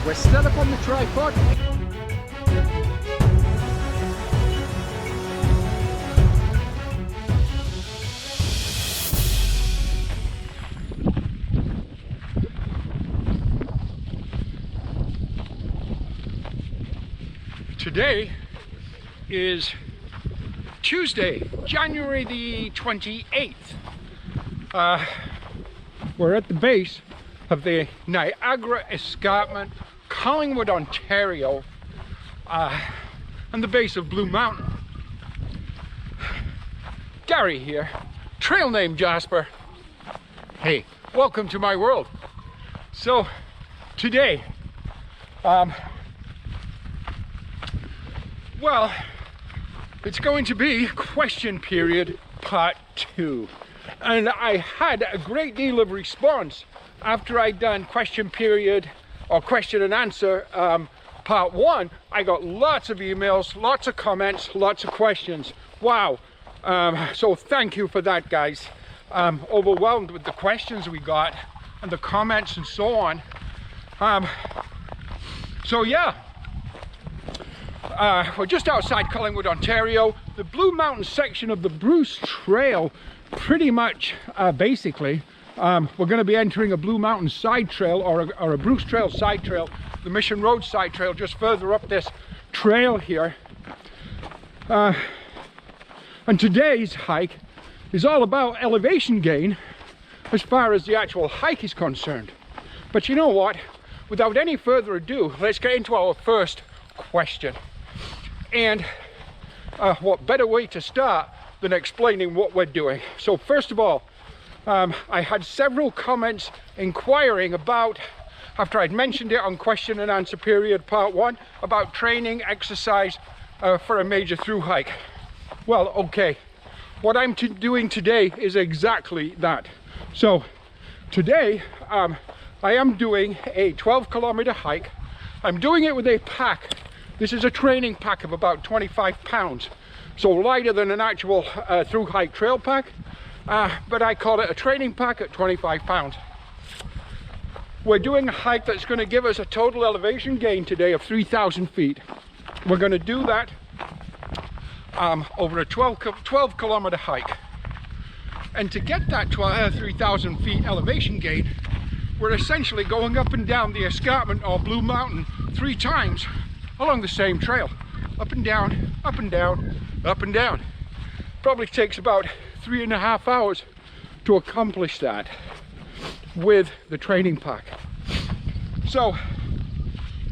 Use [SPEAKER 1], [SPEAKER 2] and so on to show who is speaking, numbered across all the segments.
[SPEAKER 1] We're still up on the tripod. Today is Tuesday, January the 28th. We're at the base of the Niagara Escarpment, Collingwood, Ontario, and the base of Blue Mountain. Gary here, trail name Jasper. Hey, welcome to my world. So today, well, it's going to be question period part 2. And I had a great deal of response after I'd done question period or question and answer part 1. I got lots of emails, lots of comments, lots of questions. Wow. So thank you for that, guys. I'm overwhelmed with the questions we got and the comments and so on. So yeah. We're just outside Collingwood, Ontario. The Blue Mountain section of the Bruce Trail, pretty much, basically, we're going to be entering a Blue Mountain side trail or a Bruce Trail side trail, the Mission Road side trail, just further up this trail here. And today's hike is all about elevation gain as far as the actual hike is concerned. But you know what? Without any further ado, let's get into our first question. And what better way to start than explaining what we're doing. So first of all, I had several comments inquiring about, after I'd mentioned it on question and answer period part 1, about training exercise for a major through hike. Well, okay, what I'm doing today is exactly that. So today I am doing a 12-kilometer hike. I'm doing it with a pack. This is a training pack of about 25 pounds, so lighter than an actual through hike trail pack, but I call it a training pack at 25 pounds. We're doing a hike that's going to give us a total elevation gain today of 3,000 feet. We're going to do that over a 12-kilometer hike. And to get that 3,000 feet elevation gain, we're essentially going up and down the escarpment or Blue Mountain 3 times along the same trail, up and down, up and down, up and down. Probably takes about 3.5 hours to accomplish that with the training pack. So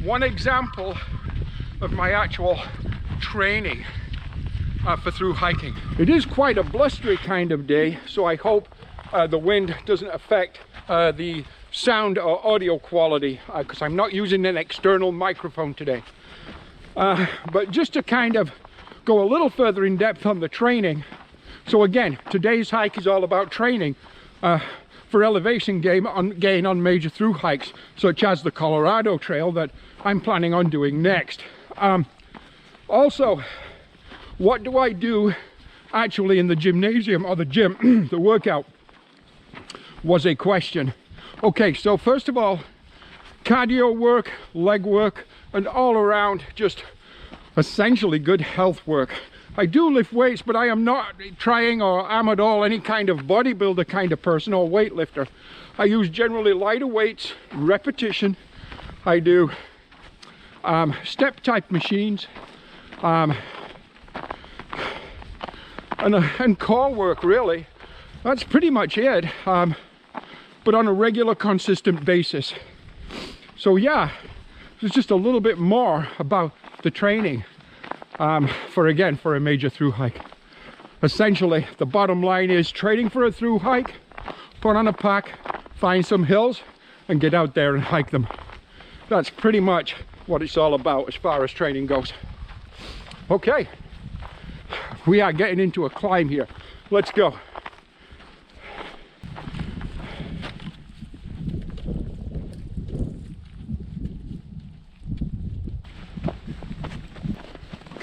[SPEAKER 1] one example of my actual training for through hiking. It is quite a blustery kind of day, so I hope the wind doesn't affect the sound or audio quality, because I'm not using an external microphone today. But just to kind of go a little further in depth on the training. So again, today's hike is all about training for elevation gain on major through hikes, such as the Colorado Trail that I'm planning on doing next. Also, what do I do actually in the gymnasium or the gym, the workout, was a question. Okay, so first of all, cardio work, leg work, and all around just essentially good health work. I do lift weights, but I am not trying or am at all any kind of bodybuilder kind of person or weightlifter. I use generally lighter weights, repetition. I do step type machines and core work, really. That's pretty much it, but on a regular, consistent basis. So yeah, there's just a little bit more about the training for a major through hike. Essentially, the bottom line is training for a through hike, put on a pack, find some hills, and get out there and hike them. That's pretty much what it's all about as far as training goes. Okay, we are getting into a climb here. Let's go.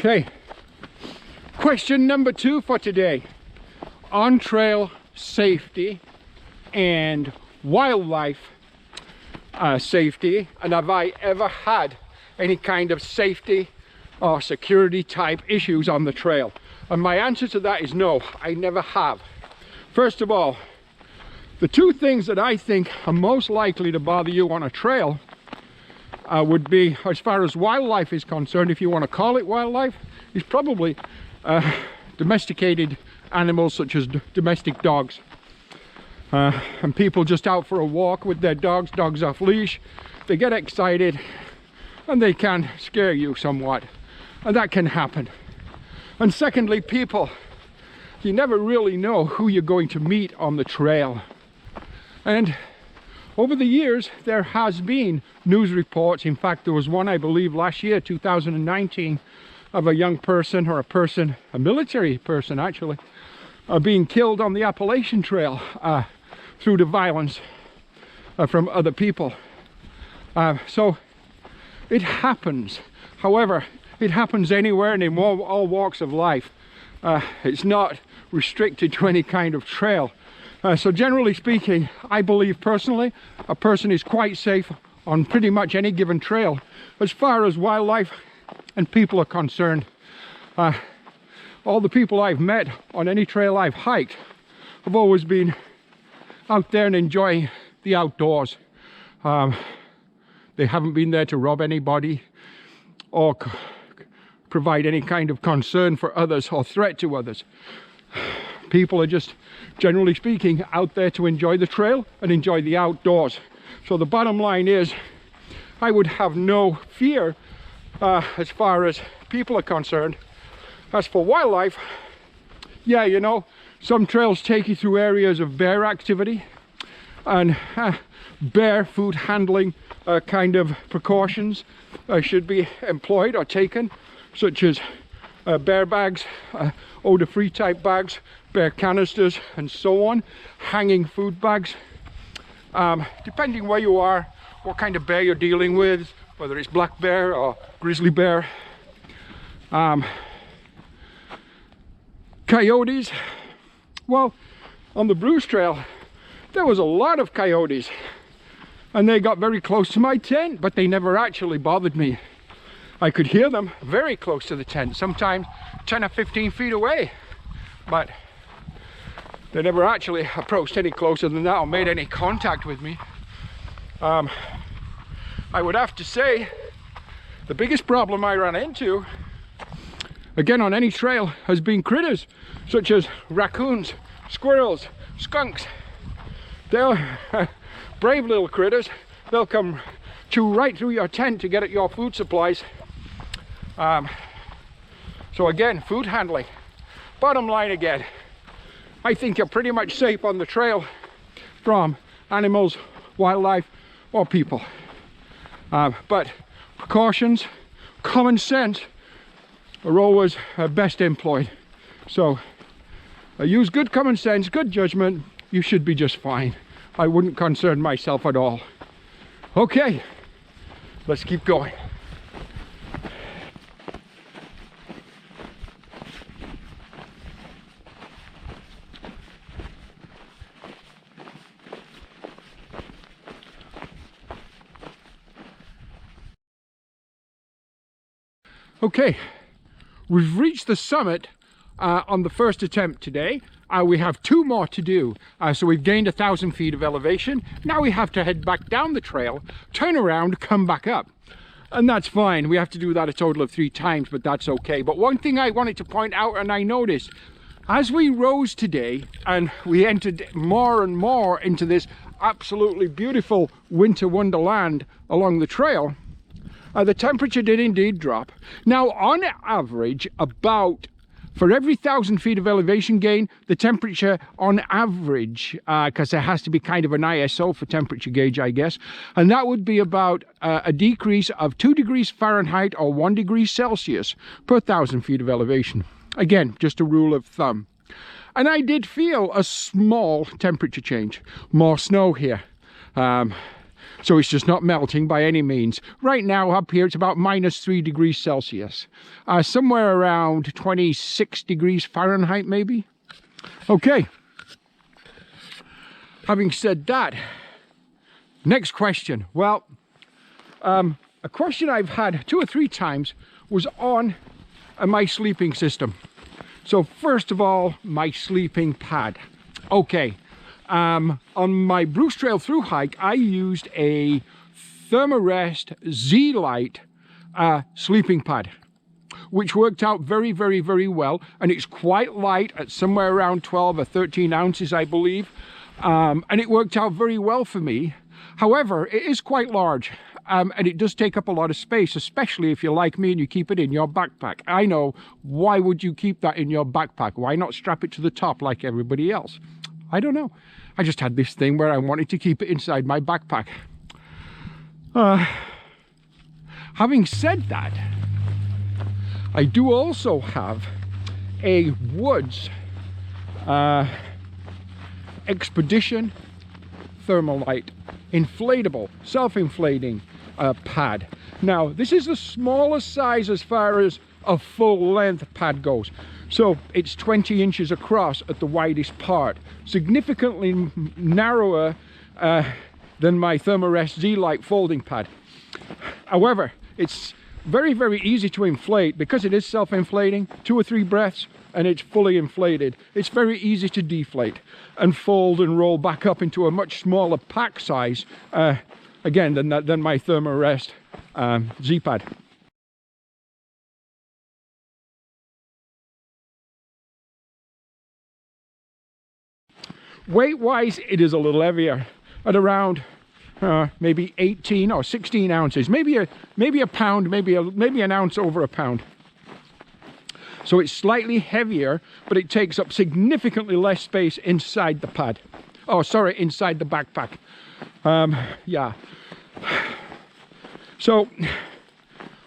[SPEAKER 1] Okay, question number 2 for today. On trail safety and wildlife safety, and have I ever had any kind of safety or security type issues on the trail? And my answer to that is no, I never have. First of all, the two things that I think are most likely to bother you on a trail would be, as far as wildlife is concerned, if you want to call it wildlife, is probably domesticated animals such as domestic dogs. And people just out for a walk with their dogs off leash, they get excited and they can scare you somewhat, and that can happen. And secondly, people, you never really know who you're going to meet on the trail. And over the years there has been news reports. In fact, there was one, I believe last year, 2019, of a young person, or a military person actually, being killed on the Appalachian Trail through the violence from other people. So it happens. However, it happens anywhere and in all walks of life. It's not restricted to any kind of trail. So generally speaking, I believe personally a person is quite safe on pretty much any given trail as far as wildlife and people are concerned. All the people I've met on any trail I've hiked have always been out there and enjoying the outdoors. They haven't been there to rob anybody or provide any kind of concern for others or threat to others. People are just, generally speaking, out there to enjoy the trail and enjoy the outdoors. So the bottom line is, I would have no fear as far as people are concerned. As for wildlife, yeah, you know, some trails take you through areas of bear activity, and bear food handling kind of precautions should be employed or taken, such as bear bags, odor-free type bags, bear canisters and so on, hanging food bags. Depending where you are, what kind of bear you're dealing with, whether it's black bear or grizzly bear. Coyotes, well, on the Bruce Trail there was a lot of coyotes and they got very close to my tent, but they never actually bothered me. I could hear them very close to the tent, sometimes 10 or 15 feet away, but they never actually approached any closer than that or made any contact with me. I would have to say the biggest problem I ran into, again on any trail, has been critters such as raccoons, squirrels, skunks. They're brave little critters. They'll come chew right through your tent to get at your food supplies. So again, food handling. Bottom line again, I think you're pretty much safe on the trail from animals, wildlife, or people. But precautions, common sense are always best employed. So use good common sense, good judgment, you should be just fine. I wouldn't concern myself at all. Okay, let's keep going. Okay, we've reached the summit on the first attempt today. We have 2 more to do, so we've gained 1,000 feet of elevation. Now we have to head back down the trail, turn around, come back up. And that's fine. We have to do that a total of 3 times, but that's okay. But one thing I wanted to point out, and I noticed, as we rose today and we entered more and more into this absolutely beautiful winter wonderland along the trail, the temperature did indeed drop. Now, on average, about for every 1,000 feet of elevation gain, the temperature on average, because there has to be kind of an ISO for temperature gauge, I guess, and that would be about a decrease of 2 degrees Fahrenheit or 1 degree Celsius per 1,000 feet of elevation. Again, just a rule of thumb. And I did feel a small temperature change. More snow here. So it's just not melting by any means. Right now up here it's about -3 degrees Celsius. Somewhere around 26 degrees Fahrenheit maybe. Okay. Having said that, Next question. Well, a question I've had 2 or 3 times was on my sleeping system. So first of all, my sleeping pad. Okay, on my Bruce Trail through hike, I used a Thermarest Z-Lite sleeping pad, which worked out very, very, very well. And it's quite light at somewhere around 12 or 13 ounces, I believe. And it worked out very well for me. However, it is quite large. And it does take up a lot of space, especially if you're like me and you keep it in your backpack. I know, why would you keep that in your backpack? Why not strap it to the top like everybody else? I don't know. I just had this thing where I wanted to keep it inside my backpack. Having said that, I do also have a Woods Expedition Thermalite inflatable, self-inflating pad. Now, this is the smallest size as far as a full-length pad goes. So it's 20 inches across at the widest part, significantly narrower than my Thermarest Z-Lite folding pad. However, it's very, very easy to inflate because it is self-inflating. 2 or 3 breaths and it's fully inflated. It's very easy to deflate and fold and roll back up into a much smaller pack size, again, than my Thermarest Z-Pad. Weight-wise, it is a little heavier, at around maybe 18 or 16 ounces, maybe a pound, maybe an ounce over a pound. So it's slightly heavier, but it takes up significantly less space inside the pad. Oh, sorry, inside the backpack. Yeah. So,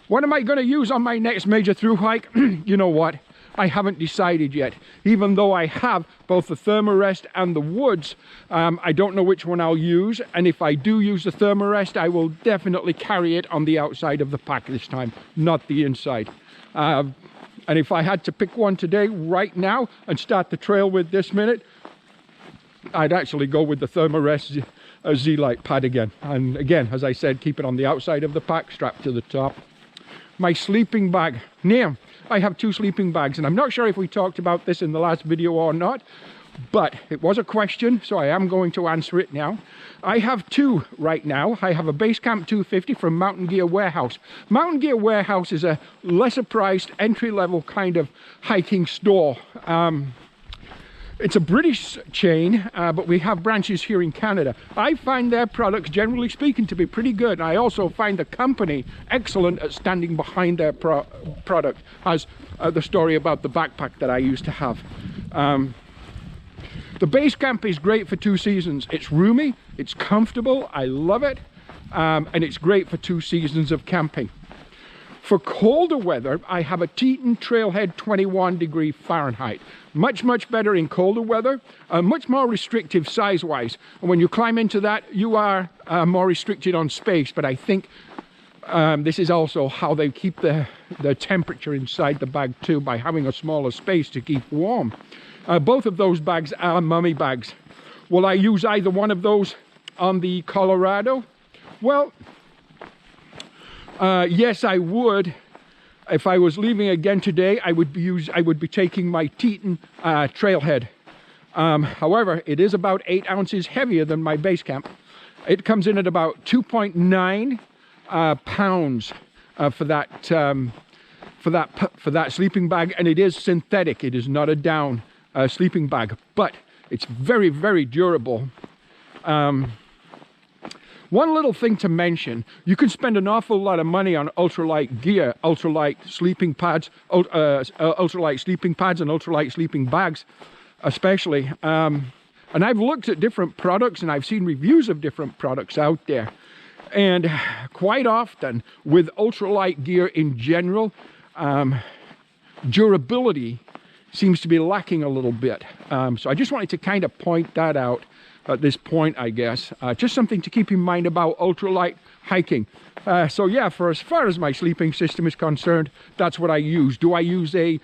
[SPEAKER 1] what am I going to use on my next major through hike? You know what? I haven't decided yet. Even though I have both the Thermarest and the Woods, I don't know which one I'll use. And if I do use the Thermarest, I will definitely carry it on the outside of the pack this time, not the inside. And if I had to pick one today, right now, and start the trail with this minute, I'd actually go with the Thermarest Z-Lite pad again. And again, as I said, keep it on the outside of the pack, strapped to the top. My sleeping bag. Now, I have 2 sleeping bags, and I'm not sure if we talked about this in the last video or not, but it was a question, so I am going to answer it now. I have 2 right now. I have a Basecamp 250 from Mountain Gear Warehouse. Mountain Gear Warehouse is a lesser priced, entry-level kind of hiking store. It's a British chain, but we have branches here in Canada. I find their products, generally speaking, to be pretty good. I also find the company excellent at standing behind their product, as the story about the backpack that I used to have. The Basecamp is great for 2 seasons. It's roomy, it's comfortable, I love it, and it's great for 2 seasons of camping. For colder weather, I have a Teton Trailhead 21 degree Fahrenheit. Much, much better in colder weather, much more restrictive size-wise. And when you climb into that, you are more restricted on space, but I think this is also how they keep the temperature inside the bag too, by having a smaller space to keep warm. Both of those bags are mummy bags. Will I use either one of those on the Colorado? Well, yes, I would. If I was leaving again today, I would be taking my Teton Trailhead. However, it is about 8 ounces heavier than my Basecamp. It comes in at about 2.9 pounds for that sleeping bag, and it is synthetic. It is not a down sleeping bag, but it's very, very durable. One little thing to mention, you can spend an awful lot of money on ultralight gear, ultralight sleeping pads, ultralight sleeping pads and ultralight sleeping bags especially. And I've looked at different products and I've seen reviews of different products out there. And quite often with ultralight gear in general, durability seems to be lacking a little bit. So I just wanted to kind of point that out. at this point, I guess. Just something to keep in mind about ultralight hiking. So yeah, for as far as my sleeping system is concerned, that's what I use. Do I use a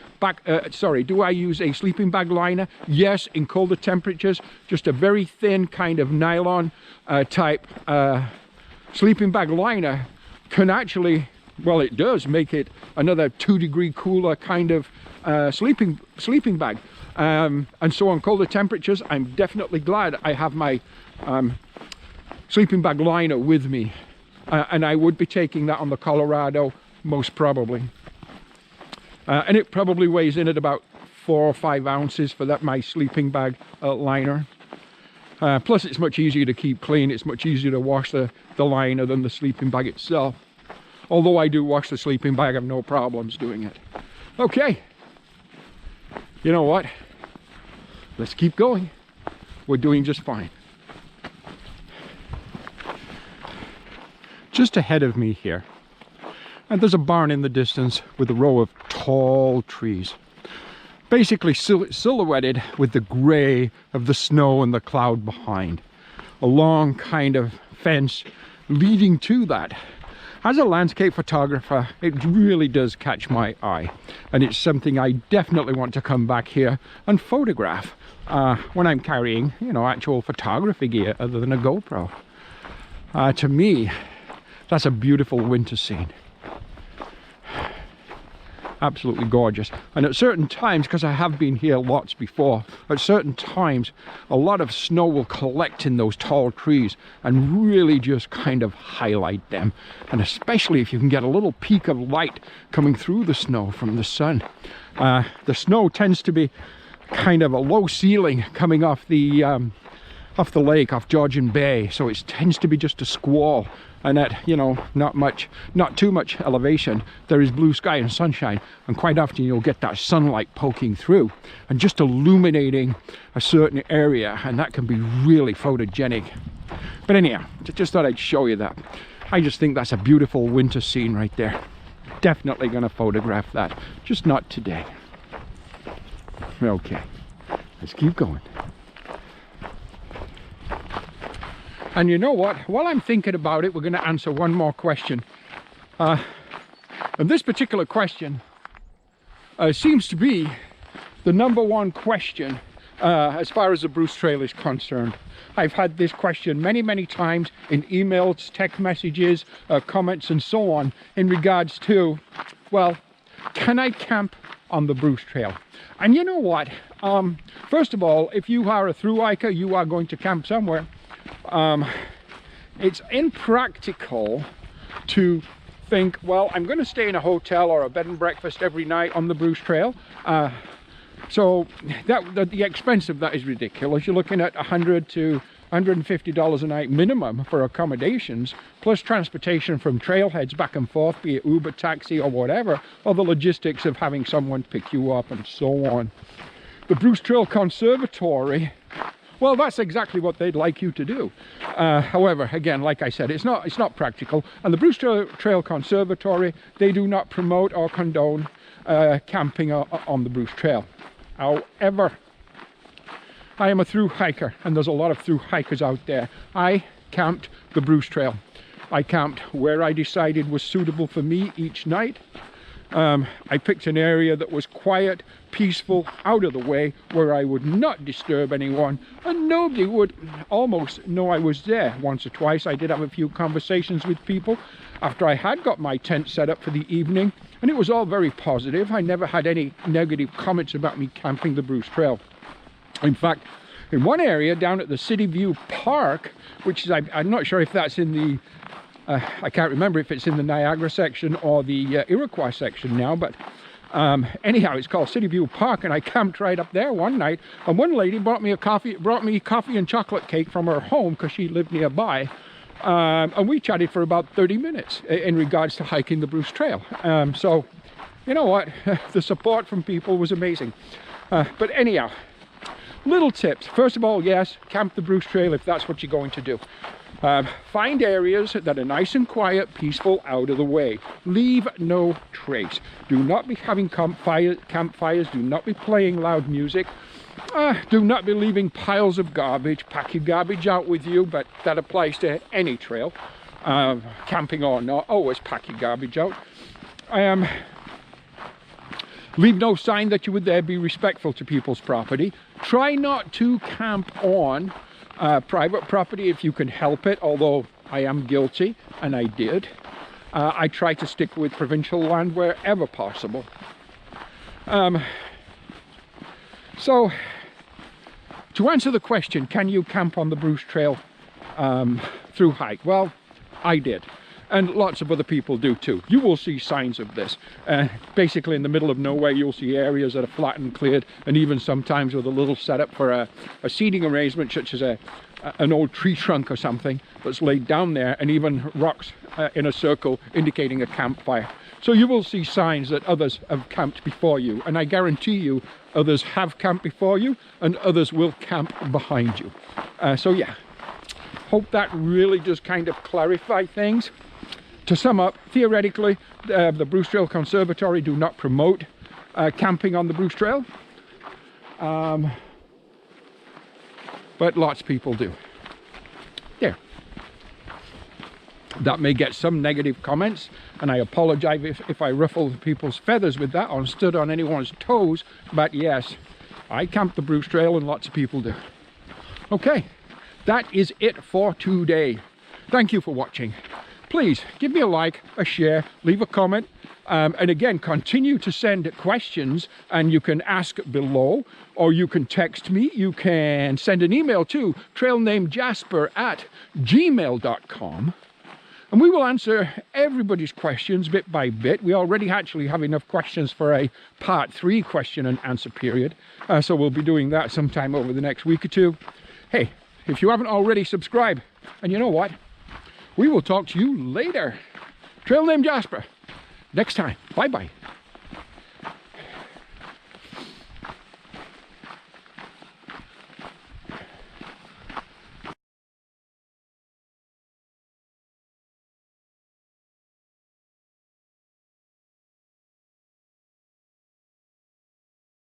[SPEAKER 1] sleeping bag liner? Yes, in colder temperatures, just a very thin kind of nylon type sleeping bag liner can actually, well, it does make it another 2-degree cooler kind of sleeping bag. And so on colder temperatures, I'm definitely glad I have my sleeping bag liner with me. And I would be taking that on the Colorado, most probably. And it probably weighs in at about 4 or 5 ounces for that, my sleeping bag liner. Plus it's much easier to keep clean. It's much easier to wash the liner than the sleeping bag itself. Although I do wash the sleeping bag, I have no problems doing it. Okay. You know what? Let's keep going. We're doing just fine. Just ahead of me here, and there's a barn in the distance with a row of tall trees, basically silhouetted with the gray of the snow and the cloud behind. A long kind of fence leading to that. As a landscape photographer, it really does catch my eye, and it's something I definitely want to come back here and photograph when I'm carrying, you know, actual photography gear other than a GoPro. To me, that's a beautiful winter scene. Absolutely gorgeous. And at certain times, because I have been here lots before, at certain times a lot of snow will collect in those tall trees and really just kind of highlight them. And especially if you can get a little peak of light coming through the snow from the sun. The snow tends to be kind of a low ceiling coming off the lake, off Georgian Bay, so it tends to be just a squall. And at, you know, not too much elevation, there is blue sky and sunshine, and quite often you'll get that sunlight poking through and just illuminating a certain area, and that can be really photogenic. But anyhow, just thought I'd show you that. I just think that's a beautiful winter scene right there. Definitely gonna photograph that, just not today. Okay, let's keep going. And you know what? While I'm thinking about it, we're going to answer one more question. And this particular question seems to be the #1 question as far as the Bruce Trail is concerned. I've had this question many times in emails, text messages, comments and so on in regards to, well, can I camp on the Bruce Trail? And you know what? First of all, if you are a thru hiker, you are going to camp somewhere. It's impractical to think, well, I'm going to stay in a hotel or a bed and breakfast every night on the Bruce Trail. So the expense of that is ridiculous. You're looking at $100 to $150 a night minimum for accommodations, plus transportation from trailheads back and forth, be it Uber, taxi or whatever, or the logistics of having someone pick you up and so on. The Bruce Trail Conservatory, well, that's exactly what they'd like you to do. However, again, like I said, it's not practical. And the Bruce Trail Conservatory, they do not promote or condone camping on the Bruce Trail. However, I am a thru hiker, and there's a lot of thru hikers out there. I camped the Bruce Trail. I camped where I decided was suitable for me each night. I picked an area that was quiet, peaceful, out of the way, where I would not disturb anyone, and nobody would almost know I was there. Once or twice I did have a few conversations with people after I had got my tent set up for the evening, and it was all very positive. I never had any negative comments about me camping the Bruce Trail. In fact, in one area down at the City View Park, which is, I'm not sure if that's in the I can't remember if it's in the Niagara section or the Iroquois section now, but anyhow, it's called City View Park, and I camped right up there one night, and one lady brought me coffee and chocolate cake from her home because she lived nearby, and we chatted for about 30 minutes in regards to hiking the Bruce Trail. So, you know what, the support from people was amazing. But anyhow, little tips. First of all, yes, camp the Bruce Trail if that's what you're going to do. Find areas that are nice and quiet, peaceful, out of the way. Leave no trace. Do not be having campfires. Do not be playing loud music. Do not be leaving piles of garbage. Pack your garbage out with you, but that applies to any trail, camping or not. Always pack your garbage out. Leave no sign that you would there. Be respectful to people's property. Try not to camp on private property if you can help it, although I am guilty, and I did. I try to stick with provincial land wherever possible. So, to answer the question, can you camp on the Bruce Trail through hike? Well, I did. And lots of other people do too. You will see signs of this. Basically in the middle of nowhere, you'll see areas that are flat and cleared, and even sometimes with a little setup for a seating arrangement, such as an old tree trunk or something that's laid down there, and even rocks in a circle indicating a campfire. So you will see signs that others have camped before you, and I guarantee you others have camped before you and others will camp behind you. So yeah, hope that really does kind of clarify things. To sum up, theoretically, the Bruce Trail Conservatory do not promote camping on the Bruce Trail, but lots of people do. There. That may get some negative comments, and I apologize if I ruffled people's feathers with that or stood on anyone's toes, but yes, I camp the Bruce Trail and lots of people do. Okay, that is it for today. Thank you for watching. Please give me a like, a share, leave a comment, and again, continue to send questions, and you can ask below, or you can text me. You can send an email to trailnamejasper@gmail.com, and we will answer everybody's questions bit by bit. We already actually have enough questions for a part 3 question and answer period, so we'll be doing that sometime over the next week or two. Hey, if you haven't already, subscribe, and you know what? We will talk to you later. Trail Name Jasper. Next time. Bye-bye.